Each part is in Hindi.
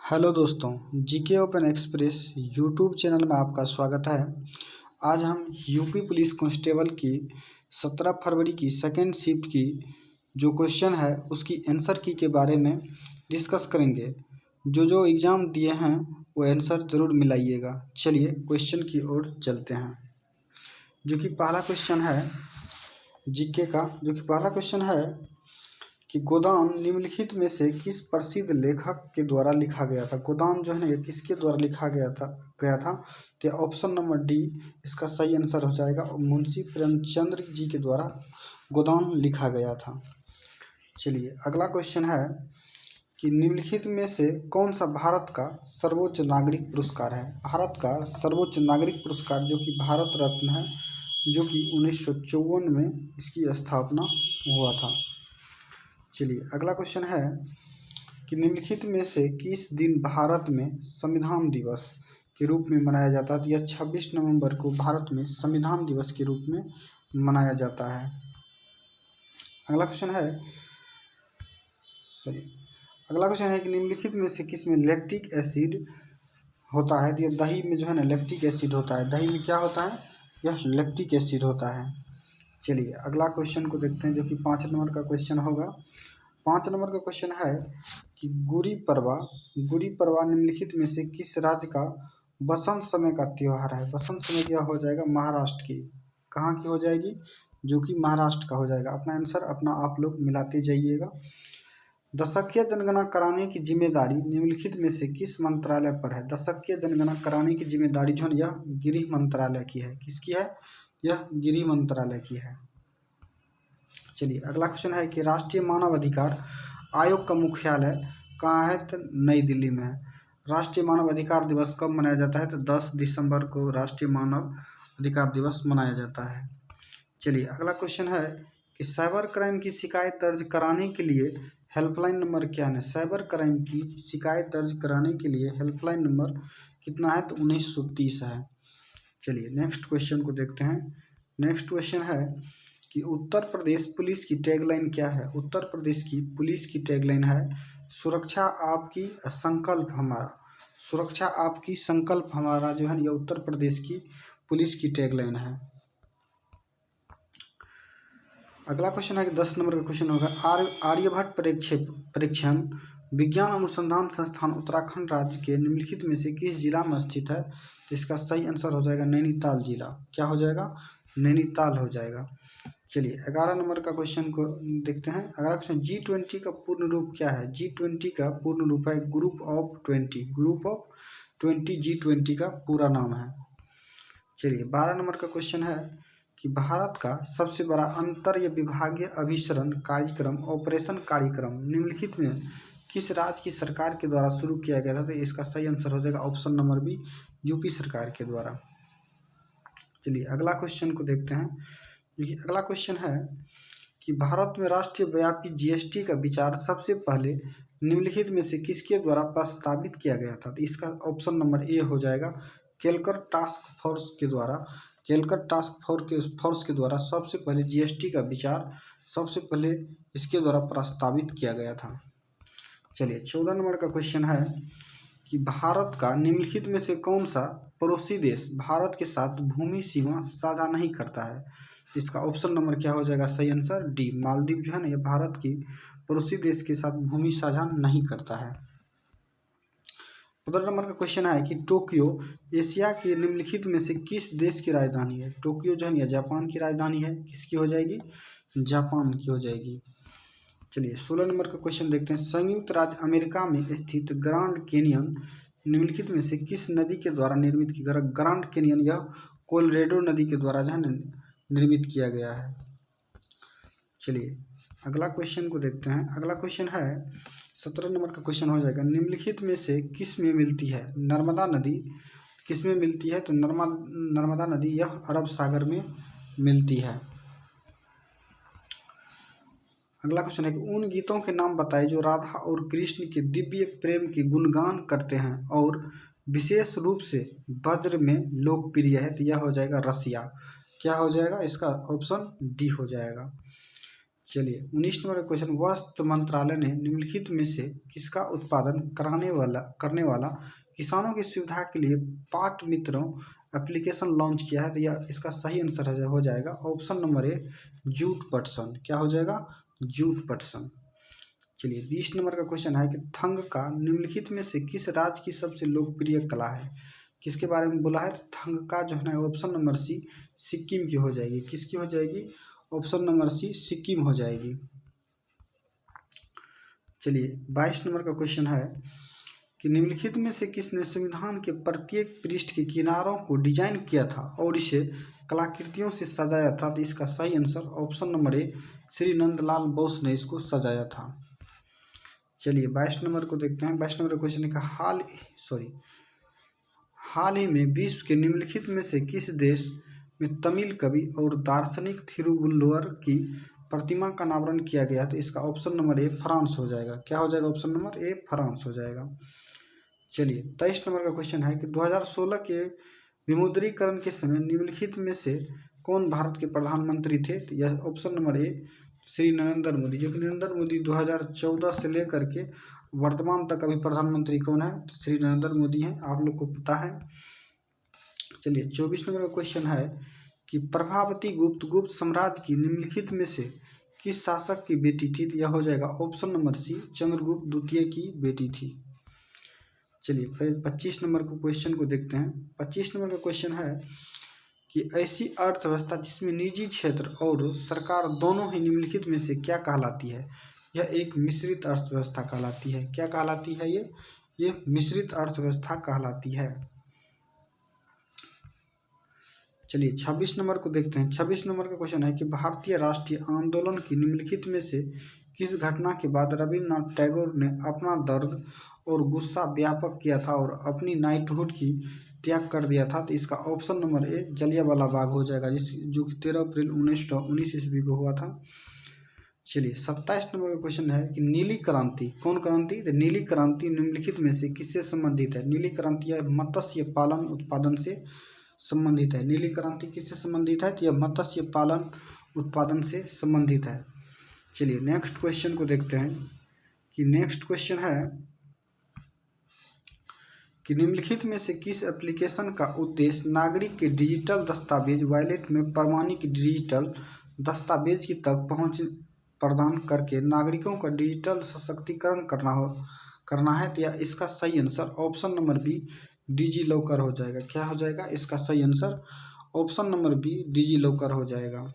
हेलो दोस्तों, GK open express YouTube channel में आपका स्वागत है। आज हम यूपी पुलिस कांस्टेबल की 17 फरवरी की सेकेंड शिफ्ट की जो क्वेश्चन है उसकी आंसर की के बारे में डिस्कस करेंगे। जो एग्ज़ाम दिए हैं वो आंसर ज़रूर मिलाइएगा। चलिए क्वेश्चन की ओर चलते हैं। जो कि पहला क्वेश्चन है जीके का, जो कि पहला क्वेश्चन है कि गोदान निम्नलिखित में से किस प्रसिद्ध लेखक के द्वारा लिखा गया था। गोदान जो है ना, ये किसके द्वारा लिखा गया था। तो ऑप्शन नंबर डी इसका सही आंसर हो जाएगा। मुंशी प्रेमचंद्र जी के द्वारा गोदान लिखा गया था। चलिए अगला क्वेश्चन है कि निम्नलिखित में से कौन सा भारत का सर्वोच्च नागरिक पुरस्कार है। भारत का सर्वोच्च नागरिक पुरस्कार जो कि भारत रत्न है, जो कि 1954 में इसकी स्थापना हुआ था। चलिए अगला क्वेश्चन है कि निम्नलिखित में से किस दिन भारत में संविधान दिवस के रूप में मनाया जाता है। तो यह 26 नवंबर को भारत में संविधान दिवस के रूप में मनाया जाता है। अगला क्वेश्चन है कि निम्नलिखित में से किस में लैक्टिक एसिड होता है। तो यह दही में जो है ना लैक्टिक एसिड होता है। दही में क्या होता है, यह लैक्टिक एसिड होता है। चलिए अगला क्वेश्चन को देखते हैं, जो कि 5 नंबर का क्वेश्चन होगा। 5 नंबर का क्वेश्चन है कि गुड़ी पड़वा निम्नलिखित में से किस राज्य का बसंत समय का त्यौहार है। बसंत समय क्या हो जाएगा, महाराष्ट्र की। कहाँ की हो जाएगी, जो कि महाराष्ट्र का हो जाएगा। अपना आंसर आप लोग मिलाते जाइएगा। दशकीय जनगणना कराने की जिम्मेदारी निम्नलिखित में से किस मंत्रालय पर है। दशकीय जनगणना कराने की जिम्मेदारी जो है यह गृह मंत्रालय की है। किसकी है, यह गृह मंत्रालय की है। चलिए अगला क्वेश्चन है कि राष्ट्रीय मानव अधिकार आयोग का मुख्यालय कहाँ है। तो नई दिल्ली में है। राष्ट्रीय मानव अधिकार दिवस कब मनाया जाता है। तो 10 दिसंबर को राष्ट्रीय मानव अधिकार दिवस मनाया जाता है। चलिए अगला क्वेश्चन है कि साइबर क्राइम की शिकायत दर्ज कराने के लिए हेल्पलाइन नंबर क्या है। साइबर क्राइम की शिकायत दर्ज कराने के लिए हेल्पलाइन नंबर कितना है। तो 1930 है। चलिए नेक्स्ट क्वेश्चन को देखते हैं। नेक्स्ट क्वेश्चन है कि उत्तर प्रदेश पुलिस की टैगलाइन क्या है। उत्तर प्रदेश की पुलिस की टैगलाइन है सुरक्षा आपकी संकल्प हमारा। सुरक्षा आपकी संकल्प हमारा जो है, यह उत्तर प्रदेश की पुलिस की टैगलाइन है। अगला क्वेश्चन है कि 10 नंबर का क्वेश्चन होगा आर्यभट्ट परीक्षण विज्ञान अनुसंधान संस्थान उत्तराखंड राज्य के निम्नलिखित में से किस जिला में स्थित है। तो इसका सही आंसर हो जाएगा नैनीताल जिला। क्या हो जाएगा, नैनीताल हो जाएगा। चलिए 11 नंबर का क्वेश्चन को देखते हैं। अगला क्वेश्चन G20 का पूर्ण रूप क्या है। G20 का पूर्ण रूप है ग्रुप ऑफ 20 G20 का पूरा नाम है। चलिए 12 नंबर का क्वेश्चन है कि भारत का सबसे बड़ा अंतर विभागीय अभिसरण कार्यक्रम ऑपरेशन कार्यक्रम निम्नलिखित में किस राज्य की सरकार के द्वारा शुरू किया गया था। तो इसका सही आंसर हो जाएगा ऑप्शन नंबर बी, यूपी सरकार के द्वारा। चलिए अगला क्वेश्चन को देखते हैं। अगला क्वेश्चन है कि भारत में राष्ट्रीय व्यापी जीएसटी का विचार सबसे पहले निम्नलिखित में से किसके द्वारा प्रस्तावित किया गया था। तो इसका ऑप्शन नंबर ए हो जाएगा केलकर टास्क फोर्स के द्वारा। केलकर टास्क फोर्स के द्वारा सबसे पहले जीएसटी का विचार सबसे पहले इसके द्वारा प्रस्तावित किया गया था। चलिए 14 नंबर का क्वेश्चन है कि भारत का निम्नलिखित में से कौन सा पड़ोसी देश भारत के साथ भूमि सीमा साझा नहीं करता है। इसका ऑप्शन नंबर क्या हो जाएगा, सही आंसर डी, मालदीव जो है ना, ये भारत की पड़ोसी देश के साथ भूमि साझा नहीं करता है। 15 नंबर का क्वेश्चन है कि टोक्यो एशिया के निम्नलिखित में से किस देश की राजधानी है। टोक्यो जो है जापान की राजधानी है। किसकी हो जाएगी, जापान की हो जाएगी। चलिए 16 नंबर का क्वेश्चन देखते हैं। संयुक्त राज्य अमेरिका में स्थित ग्रांड कैनियन निम्नलिखित में से किस नदी के द्वारा निर्मित किया गया। ग्रांड कैनियन यह कोलोराडो नदी के द्वारा जो है निर्मित किया गया है। चलिए अगला क्वेश्चन को देखते हैं। अगला क्वेश्चन है 17 नंबर का क्वेश्चन हो जाएगा निम्नलिखित में से किस में मिलती है नर्मदा नदी। किस में मिलती है, तो नर्मदा नदी यह अरब सागर में मिलती है। अगला क्वेश्चन है कि उन गीतों के नाम बताइए जो राधा और कृष्ण के दिव्य प्रेम की गुणगान करते हैं और विशेष रूप से ब्रज में लोकप्रिय है। तो यह हो जाएगा रसिया। क्या हो जाएगा, इसका ऑप्शन डी हो जाएगा। चलिए 19 नंबर का क्वेश्चन, वस्त्र मंत्रालय ने निम्नलिखित में से किसका उत्पादन करने वाला किसानों की सुविधा के लिए पाट मित्रों एप्लीकेशन लॉन्च किया है? तो यह इसका सही आंसर हो जाएगा ऑप्शन नंबर ए, जूट पटसन। क्या हो जाएगा? जूट पटसन। चलिए 20 नंबर का क्वेश्चन है कि थंग का निम्नलिखित में से किस राज्य की सबसे लोकप्रिय कला है? किसके बारे में बोला है? थंग का जो है ना ऑप्शन नंबर सी, सिक्किम की हो जाएगी। किसकी हो जाएगी? ऑप्शन नंबर सी, सिक्किम हो जाएगी। चलिए 22 नंबर का क्वेश्चन है कि निम्नलिखित में से किसने संविधान के प्रत्येक पृष्ठ के किनारों को डिजाइन किया था और इसे कलाकृतियों से सजाया था? तो इसका सही answer option number A, Shri Nandlal Bose ने इसको सजाया था। चलिए 22 नंबर को देखते हैं। 22 नंबर का क्वेश्चन है कि हाल ही में विश्व के निम्नलिखित में से किस देश में तमिल कवि और दार्शनिक थिरुवल्लुवर की प्रतिमा का अनावरण किया गया? तो इसका ऑप्शन नंबर ए, फ्रांस हो जाएगा। क्या हो जाएगा? ऑप्शन नंबर ए, फ्रांस हो जाएगा। चलिए 23 नंबर का क्वेश्चन है कि 2016 के विमुद्रीकरण के समय निम्नलिखित में से कौन भारत के प्रधानमंत्री थे? तो यह option number A, Shri Narendra Modi. जो कि नरेंद्र मोदी 2014 से लेकर के वर्तमान तक अभी प्रधानमंत्री कौन है? तो श्री नरेंद्र मोदी हैं, आप लोग को पता है। चलिए 24 नंबर का क्वेश्चन है कि प्रभावती गुप्त साम्राज्य की निम्नलिखित में से किस शासक की बेटी थी? तो यह हो जाएगा ऑप्शन नंबर सी, चंद्रगुप्त द्वितीय की बेटी थी। चलिए 25 नंबर को क्वेश्चन को देखते हैं। 25 नंबर का क्वेश्चन है कि ऐसी अर्थव्यवस्था जिसमें निजी क्षेत्र और सरकार दोनों ही निम्नलिखित में से क्या कहलाती है? यह एक मिश्रित अर्थव्यवस्था कहलाती है। क्या कहलाती है? ये मिश्रित अर्थव्यवस्था कहलाती है। चलिए 26 नंबर को देखते हैं। 26 नंबर का क्वेश्चन है कि भारतीय राष्ट्रीय आंदोलन की निम्नलिखित में से किस घटना के बाद रविन्द्रनाथ टैगोर ने अपना दर्द और गुस्सा व्यापक किया था और अपनी नाइटहुड की त्याग कर दिया था? तो इसका option number A, Jallianwala Bagh हो जाएगा, जो कि 13 अप्रैल 1919 ईस्वी को हुआ था। चलिए 27 नंबर का क्वेश्चन है कि नीली क्रांति, कौन क्रांति? तो नीली क्रांति निम्नलिखित में से किससे संबंधित है? नीली क्रांति यह मत्स्य पालन उत्पादन से संबंधित है। नीली क्रांति किससे संबंधित है? तो यह मत्स्य पालन उत्पादन से संबंधित है। चलिए नेक्स्ट क्वेश्चन को देखते हैं कि नेक्स्ट क्वेश्चन है कि निम्नलिखित में से किस एप्लीकेशन का उद्देश्य नागरिक के डिजिटल दस्तावेज वॉलेट में प्रमाणित डिजिटल दस्तावेज की तक पहुंच प्रदान करके नागरिकों का डिजिटल सशक्तिकरण करना है? तो यह इसका सही answer option number B, digi locker हो जाएगा। क्या हो जाएगा? इसका सही answer option number B, digi locker हो जाएगा।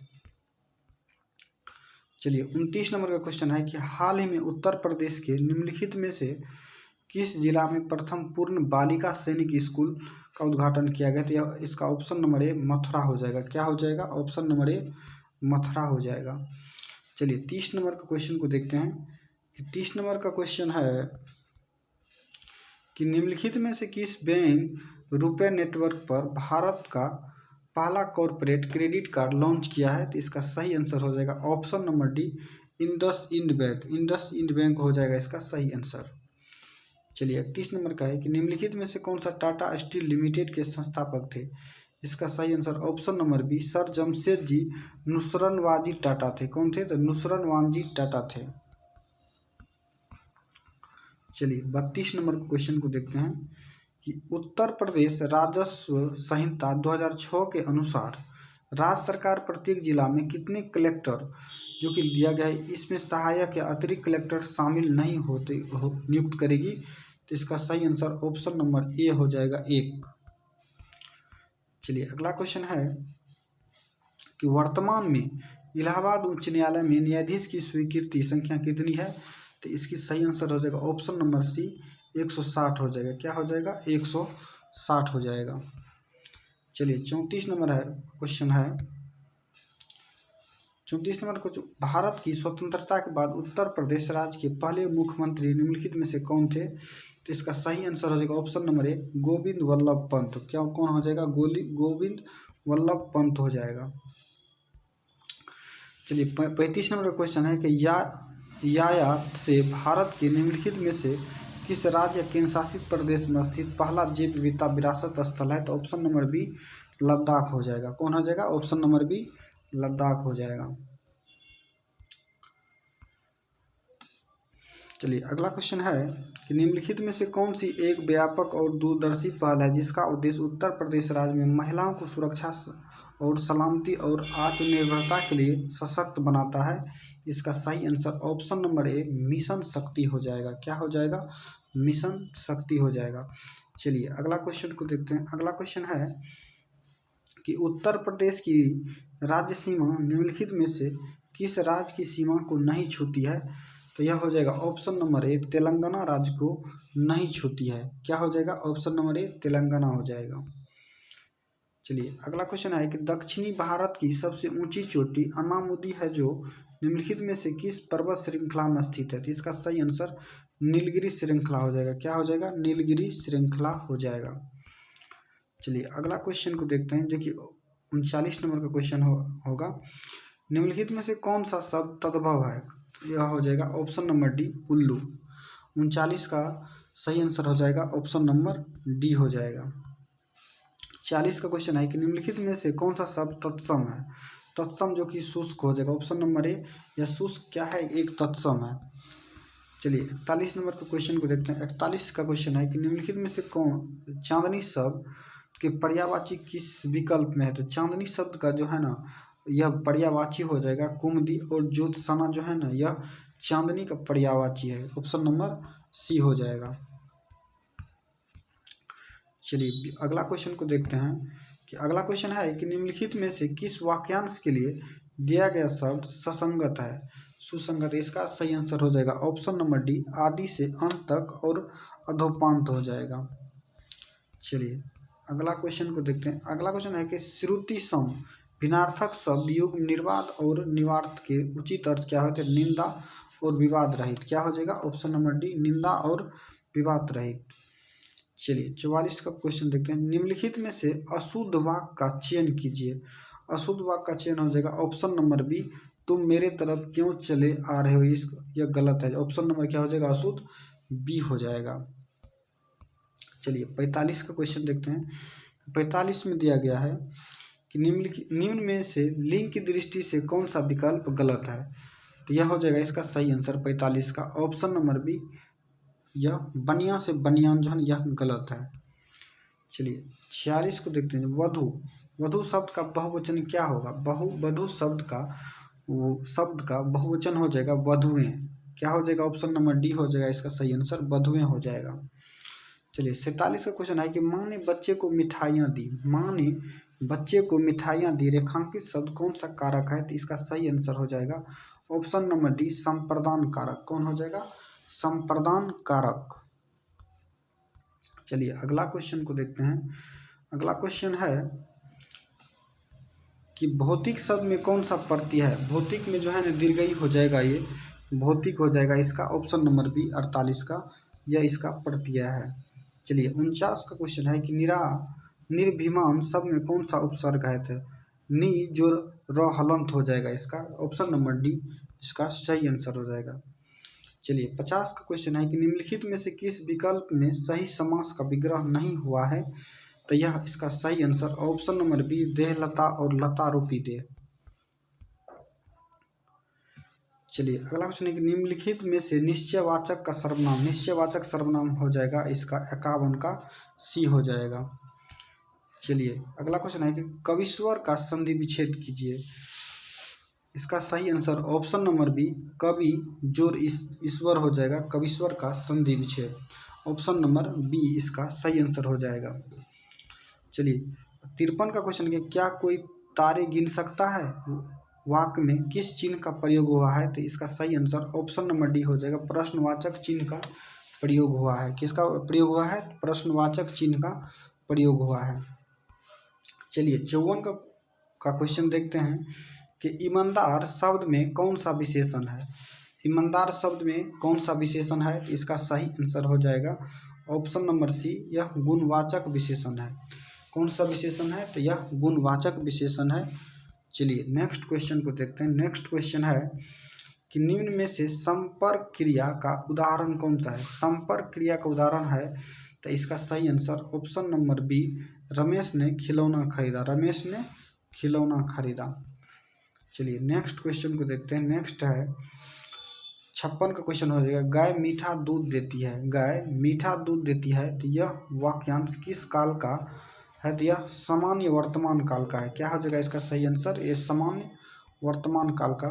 चलिए 29 नंबर का क्वेश्चन है कि हाल ही में उत्तर प्रदेश के निम्नलिखित में से किस जिला में प्रथम पूर्ण बालिका सैनिक स्कूल का उद्घाटन किया गया? तो इसका ऑप्शन नंबर ए, मथुरा हो जाएगा। क्या हो जाएगा? ऑप्शन नंबर ए, मथुरा हो जाएगा। चलिए 30 नंबर का क्वेश्चन को देखते हैं। 30 नंबर का क्वेश्चन है कि निम्नलिखित में से किस बैंक रुपे नेटवर्क पर भारत का पहला कॉर्पोरेट क्रेडिट कार्ड लॉन्च किया है? तो इसका सही आंसर हो जाएगा option number D, IndusInd bank. IndusInd bank हो जाएगा इसका सही आंसर। चलिए 31 नंबर का है कि निम्नलिखित में से कौन सा टाटा स्टील लिमिटेड के संस्थापक थे? इसका सही answer option number B, sir Jamshedji Nusserwanji Tata थे। कौन थे? तो नुसरनवाजी टाटा थे। चलिए 32 नंबर क्वेश्चन को देखते हैं कि उत्तर प्रदेश राजस्व संहिता 2006 के अनुसार राज्य सरकार प्रत्येक जिला में कितने कलेक्टर जो कि दिया गया है इसमें सहायक या अतिरिक्त कलेक्टर शामिल नहीं नियुक्त करेगी? तो इसका सही आंसर ऑप्शन नंबर ए हो जाएगा, 1। चलिए अगला क्वेश्चन है कि वर्तमान में इलाहाबाद उच्च न्यायालय में न्यायाधीश की स्वीकृति संख्या कितनी है? तो इसकी सही आंसर हो जाएगा ऑप्शन नंबर सी, 160 हो जाएगा। क्या हो जाएगा? 160 हो जाएगा। चलिए 34 नंबर है क्वेश्चन है। 34 नंबर क्वेश्चन, भारत की स्वतंत्रता के बाद उत्तर प्रदेश राज्य के पहले मुख्यमंत्री निम्नलिखित में से कौन थे? तो इसका सही आंसर हो जाएगा option number A, Govind Vallabh Pant. क्या कौन हो जाएगा? गोविंद वल्लभ पंत हो जाएगा। चलिए 35 नंबर का क्वेश्चन है कि यायात से भारत के निम्नलिखित में से किस राज्य या केंद्र शासित प्रदेश में स्थित पहला जैव विविधता विरासत स्थल है? तो ऑप्शन नंबर बी, लद्दाख हो जाएगा। कौन हो जाएगा? ऑप्शन नंबर बी, लद्दाख हो जाएगा। चलिए अगला क्वेश्चन है कि निम्नलिखित में से कौन सी एक व्यापक और दूरदर्शी पहल है जिसका उद्देश्य उत्तर प्रदेश राज्य में महिलाओं को सुरक्षा और सलामती और आत्मनिर्भरता के लिए सशक्त बनाता है। इसका सही answer option number A mission शक्ति हो जाएगा। क्या हो जाएगा? मिशन शक्ति हो जाएगा। चलिए अगला क्वेश्चन को देखते हैं। अगला क्वेश्चन है कि उत्तर प्रदेश की राज्य सीमा निम्नलिखित में से किस राज्य की सीमा को नहीं छूती है? तो यह हो जाएगा ऑप्शन नंबर ए तेलंगाना राज्य को नहीं छूती है। क्या हो जाएगा? ऑप्शन नंबर ए तेलंगाना हो जाएगा। चलिए अगला क्वेश्चन है कि दक्षिणी भारत की सबसे ऊंची चोटी अनामुदी है जो निम्नलिखित में से किस पर्वत श्रृंखला में स्थित है? तो इसका सही आंसर नीलगिरी श्रृंखला हो जाएगा। क्या हो जाएगा? नीलगिरी श्रृंखला हो जाएगा। चलिए अगला क्वेश्चन को देखते हैं जो कि 39 नंबर का क्वेश्चन होगा। निम्नलिखित में से कौन सा शब्द तद्भव है? यह हो जाएगा ऑप्शन नंबर डी उल्लू। 39 का सही आंसर हो जाएगा ऑप्शन नंबर डी हो जाएगा। 40 का क्वेश्चन है कि निम्नलिखित में से कौन सा शब्द तत्सम है? तत्सम जो कि शुष्क हो जाएगा। ऑप्शन नंबर ए यह शुष्क क्या है? एक तत्सम है। चलिए 41 नंबर के क्वेश्चन को देखते हैं। 41 का क्वेश्चन है कि निम्नलिखित में से कौन चांदनी शब्द के पर्यायवाची किस विकल्प में है? तो चांदनी शब्द का जो है ना यह पर्यायवाची हो जाएगा कुमुदी, और ज्योत्सना जो है ना यह चांदनी का पर्यायवाची है। ऑप्शन नंबर सी हो जाएगा। चलिए अगला क्वेश्चन को देखते हैं कि अगला क्वेश्चन है कि निम्नलिखित में से किस वाक्यांश के लिए दिया गया शब्द ससंगत है? सुसंगत। इसका सही आंसर हो जाएगा ऑप्शन नंबर डी आदि से अंत तक और अधोपांत हो जाएगा। चलिए अगला क्वेश्चन को देखते हैं। अगला क्वेश्चन है कि श्रुति सम भिन्नार्थक शब्द युग निर्वाद और निवार्थ के उचित अर्थ क्या होते हैं? निंदा और विवाद रहित। क्या हो जाएगा? ऑप्शन नंबर डी निंदा और विवाद रहित। चलिए 44 का क्वेश्चन देखते हैं। निम्नलिखित में से अशुद्ध वाक्य का चयन कीजिए। अशुद्ध वाक्य का चयन हो जाएगा ऑप्शन नंबर बी तुम मेरे तरफ क्यों चले आ रहे हो। यह गलत है। ऑप्शन नंबर क्या हो जाएगा? अशुद्ध बी हो जाएगा। चलिए 45 का क्वेश्चन देखते हैं। 45 में दिया गया है कि निम्न में से लिंग की दृष्टि से कौन सा विकल्प गलत है? तो यह हो जाएगा इसका सही आंसर 45 का ऑप्शन नंबर बी यह बनिया से बनियान जो है यह गलत है। चलिए 46 को देखते हैं। वधु। वधु शब्द का बहुवचन क्या होगा? वधु शब्द का बहुवचन हो जाएगा वधुएं। क्या हो जाएगा? ऑप्शन नंबर डी हो जाएगा इसका सही आंसर वधुएं हो जाएगा। चलिए 47 का क्वेश्चन है कि माँ ने बच्चे को मिठाइयाँ दी। माँ ने बच्चे को मिठाइयाँ दी रेखांकित शब्द कौन सा कारक है? तो इसका सही आंसर हो जाएगा ऑप्शन नंबर डी संप्रदान कारक। कौन हो जाएगा? संप्रदान कारक। चलिए अगला क्वेश्चन को देखते हैं। अगला क्वेश्चन है कि भौतिक शब्द में कौन सा प्रत्यय है? भौतिक में जो है ना दीर्घई हो जाएगा, ये भौतिक हो जाएगा। इसका ऑप्शन नंबर बी 48 का यह इसका प्रत्यय है। चलिए 49 का क्वेश्चन है कि निर्भिमान शब्द में कौन सा उपसर्ग है? तो नी जो र हलंत हो जाएगा। इसका ऑप्शन नंबर डी इसका सही आंसर हो जाएगा। चलिए 50 का क्वेश्चन है कि निम्नलिखित में से किस विकल्प में सही समास का विग्रह नहीं हुआ है? तो यह इसका सही आंसर ऑप्शन नंबर बी देहलता और लता रूपी देह। चलिए अगला क्वेश्चन है कि निम्नलिखित में से निश्चयवाचक का सर्वनाम। निश्चयवाचक सर्वनाम हो जाएगा इसका 51 का सी हो जाएगा। चलिए अगला क्वेश्चन है कि कविश्वर का संधि विच्छेद कीजिए। इसका सही आंसर ऑप्शन नंबर बी कवि जोर ईश्वर हो जाएगा। कविश्वर का संधि विच्छेद ऑप्शन नंबर बी इसका सही आंसर हो जाएगा। चलिए 53 का क्वेश्चन है क्या कोई तारे गिन सकता है? वाक्य में किस चिन्ह का प्रयोग हुआ है? तो इसका सही आंसर ऑप्शन नंबर डी हो जाएगा प्रश्नवाचक चिन्ह का प्रयोग हुआ है। किसका प्रयोग हुआ है? प्रश्नवाचक चिन्ह का प्रयोग हुआ है। चलिए 54 का क्वेश्चन देखते हैं कि ईमानदार शब्द में कौन सा विशेषण है? ईमानदार शब्द में कौन सा विशेषण है? तो इसका सही आंसर हो जाएगा ऑप्शन नंबर सी यह गुणवाचक विशेषण है। कौन सा विशेषण है? तो यह गुणवाचक विशेषण है। चलिए नेक्स्ट क्वेश्चन को देखते हैं। नेक्स्ट क्वेश्चन है कि निम्न में से संपर्क क्रिया का उदाहरण कौन सा है? संपर्क क्रिया का उदाहरण है तो इसका सही answer option number B Ramesh ने खिलौना खरीदा। रमेश ने खिलौना खरीदा। चलिए नेक्स्ट क्वेश्चन को देखते हैं। नेक्स्ट है 56 का क्वेश्चन हो जाएगा, गाय मीठा दूध देती है। गाय मीठा दूध देती है, तो यह वाक्यांश किस काल का है? तो यह सामान्य वर्तमान काल का है। क्या हो जाएगा इसका सही आंसर? ये सामान्य वर्तमान काल का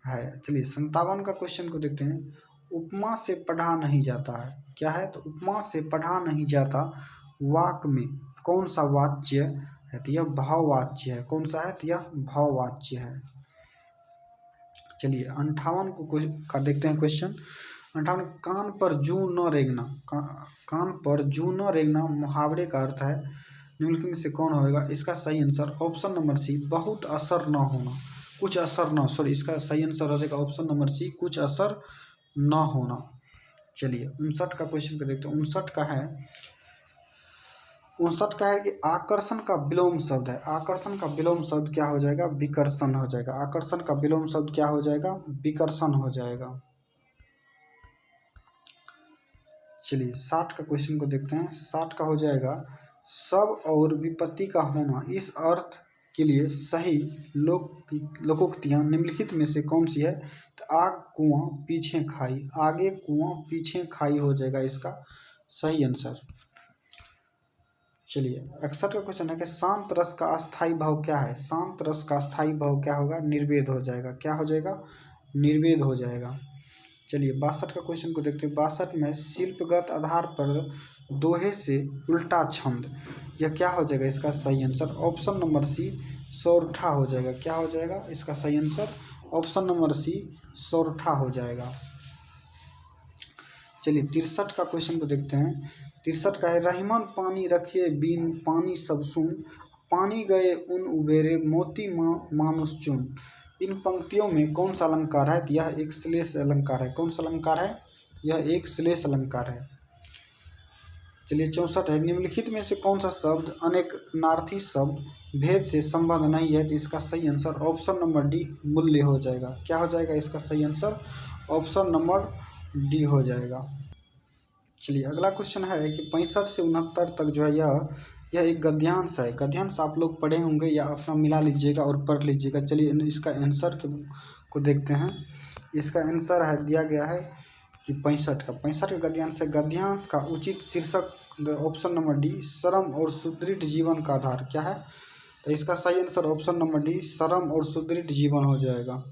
है। चलिए 57 का क्वेश्चन को देखते हैं। उपमा से पढ़ा नहीं जाता है, क्या है? तो उपमा से पढ़ा नहीं जाता वाक्य में कौन सा वाच्य है? तो यह भाववाच्य है। कौन सा है? तो यह भाववाच्य है। चलिए 58 का देखते हैं क्वेश्चन। 58, कान पर जू न रेंगना। कान पर जू न रेंगना मुहावरे का अर्थ है निम्नलिखित में से कौन होगा? इसका सही आंसर ऑप्शन नंबर सी, बहुत असर न होना, कुछ असर न, सॉरी, इसका सही आंसर हो जाएगा ऑप्शन नंबर सी, कुछ असर न होना। चलिए 59 का क्वेश्चन को देखते हैं। 59 का है कि आकर्षण का विलोम शब्द है। आकर्षण का विलोम शब्द क्या हो जाएगा? विकर्षण हो जाएगा। आकर्षण का विलोम शब्द क्या हो जाएगा? विकर्षण हो जाएगा। चलिए 60 का क्वेश्चन को देखते हैं। 60 का हो जाएगा, सब और विपत्ति का होना इस अर्थ के लिए सही लोकोक्तियां निम्नलिखित में से कौन सी है? तो आग कुआं पीछे खाई, आगे कुआं पीछे खाई हो जाएगा इसका सही आंसर। चलिए 61 का क्वेश्चन है कि शांत रस का अस्थायी भाव क्या है? शांत रस का अस्थायी भाव क्या होगा? निर्वेद हो जाएगा। क्या हो जाएगा? निर्वेद हो जाएगा। चलिए 62 का क्वेश्चन को देखते हैं। 62 में शिल्पगत आधार पर दोहे से उल्टा छंद, यह क्या हो जाएगा इसका सही आंसर? ऑप्शन नंबर सी, सोरठा हो जाएगा। क्या हो जाएगा इसका सही आंसर? ऑप्शन नंबर सी, सोरठा हो जाएगा। चलिए 63 का क्वेश्चन को देखते हैं। 63 का है, रहीमन पानी रखे बीन पानी सब सुन, पानी गए उन उबेरे मोती मानुष चुन। इन पंक्तियों में कौन सा अलंकार है? यह एक श्लेष अलंकार है। कौन सा अलंकार है? यह एक श्लेष अलंकार है। चलिए 64 है, निम्नलिखित में से कौन सा शब्द अनेक नार्थी शब्द भेद से संबंध नहीं है? तो इसका सही आंसर ऑप्शन नंबर डी, मूल्य हो जाएगा। क्या हो जाएगा इसका सही आंसर? ऑप्शन नंबर डी हो जाएगा। चलिए अगला क्वेश्चन है कि 65 से 69 तक जो है यह एक गद्यांश है। गद्यांश आप लोग पढ़े होंगे या अपना मिला लीजिएगा और पढ़ लीजिएगा। चलिए इसका आंसर को देखते हैं। इसका आंसर है दिया गया है कि 65 का गद्यांश है। गद्यांश का उचित शीर्षक ऑप्शन नंबर डी, श्रम और सुदृढ़ जीवन का आधार। क्या है? तो इसका सही आंसर ऑप्शन नंबर डी, श्रम और सुदृढ़ जीवन हो जाएगा।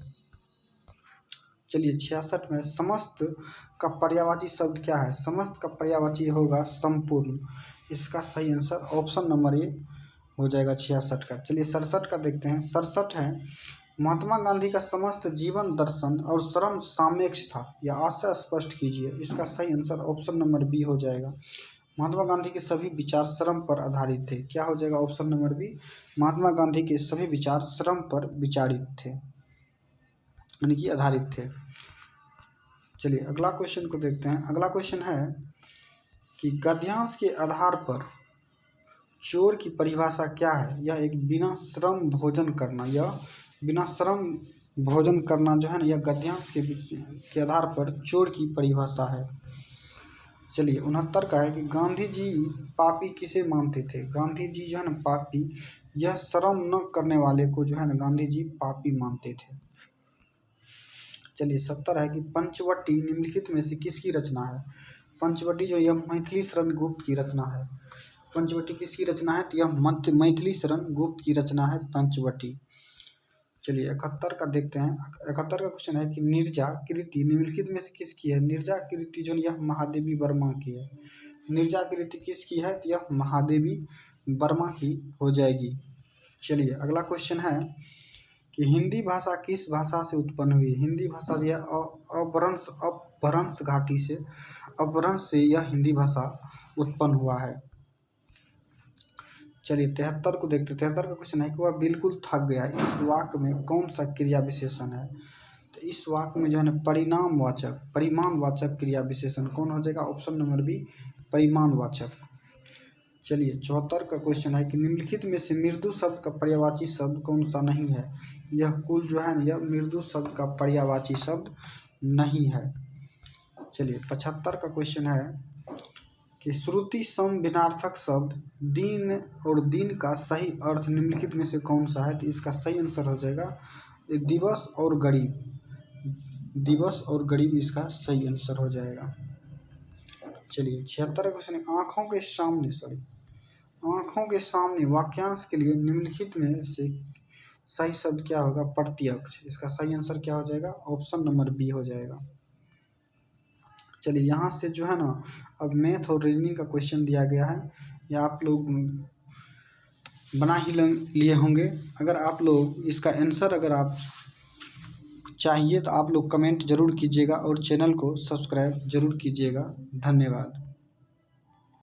चलिए 66 में समस्त का पर्यायवाची शब्द क्या है? समस्त का पर्यायवाची होगा संपूर्ण। इसका सही आंसर ऑप्शन नंबर ए हो जाएगा 66 का। चलिए 67 का देखते हैं। 67 है, महात्मा गांधी का समस्त जीवन दर्शन और श्रम सापेक्ष था, यह आशय स्पष्ट कीजिए। इसका सही आंसर ऑप्शन नंबर बी हो जाएगा। महात्मा गांधी के सभी विचार श्रम पर आधारित थे। क्या हो जाएगा option number B? Mahatma Gandhi के सभी विचार श्रम पर विचारित थे, यानी कि आधारित थे। चलिए अगला क्वेश्चन को देखते हैं। अगला क्वेश्चन है कि गद्यांश के आधार पर चोर की परिभाषा क्या है? यह एक बिना श्रम भोजन करना, यह बिना श्रम भोजन करना जो है ना, यह गद्यांश के आधार पर चोर की परिभाषा है। चलिए 69 का है कि गांधी जी पापी किसे मानते थे? गांधी जी जो है ना पापी, यह श्रम न करने वाले को जो है ना गांधी जी पापी मानते थे। चलिए 70 है कि पंचवटी निम्नलिखित में से किसकी रचना है? पंचवटी जो यह मैथिली शरण गुप्त की रचना है। पंचवटी किसकी रचना है? तो यह मैथिली शरण गुप्त की रचना है पंचवटी। चलिए 71 का देखते हैं। 71 का क्वेश्चन है कि निर्जा कृति निम्नलिखित में से किसकी है? निर्जा कृति जो यह महादेवी वर्मा की है। निर्जा कृति किसकी है? तो यह महादेवी वर्मा की हो जाएगी। चलिए अगला क्वेश्चन है कि हिंदी भाषा किस भाषा से उत्पन्न हुई? हिंदी भाषा यह अपभ्रंश घाटी से, अपभ्रंश से यह हिंदी भाषा उत्पन्न हुआ है। चलिए 73 को देखते। 73 का क्वेश्चन है कि वह बिल्कुल थक गया, इस वाक्य में कौन सा क्रिया विशेषण है? तो इस वाक्य में जो है ना परिमाणवाचक क्रिया विशेषण कौन हो जाएगा? ऑप्शन नंबर बी, परिमाणवाचक। चलिए 74 का क्वेश्चन है कि निम्नलिखित में से मृदु शब्द का पर्यायवाची शब्द कौन सा नहीं है? यह कुल जो है ना यह मृदु शब्द का पर्यायवाची शब्द नहीं है। चलिए 75 का क्वेश्चन है कि श्रुति सम भिन्नार्थक शब्द दिन और दिन का सही अर्थ निम्नलिखित में से कौन सा है? तो इसका सही आंसर हो जाएगा दिवस और गरीब। दिवस और गरीब इसका सही आंसर हो जाएगा। चलिए 76 क्वेश्चन, आँखों के सामने वाक्यांश के लिए निम्नलिखित में से सही शब्द क्या होगा? प्रत्यक्ष। इसका सही आंसर क्या हो जाएगा? ऑप्शन नंबर बी हो जाएगा। चलिए यहाँ से जो है ना, अब मैथ और रीजनिंग का क्वेश्चन दिया गया है, या आप लोग बना ही लिए होंगे। अगर आप लोग इसका आंसर अगर आप चाहिए तो आप लोग कमेंट ज़रूर कीजिएगा और चैनल को सब्सक्राइब ज़रूर कीजिएगा। धन्यवाद।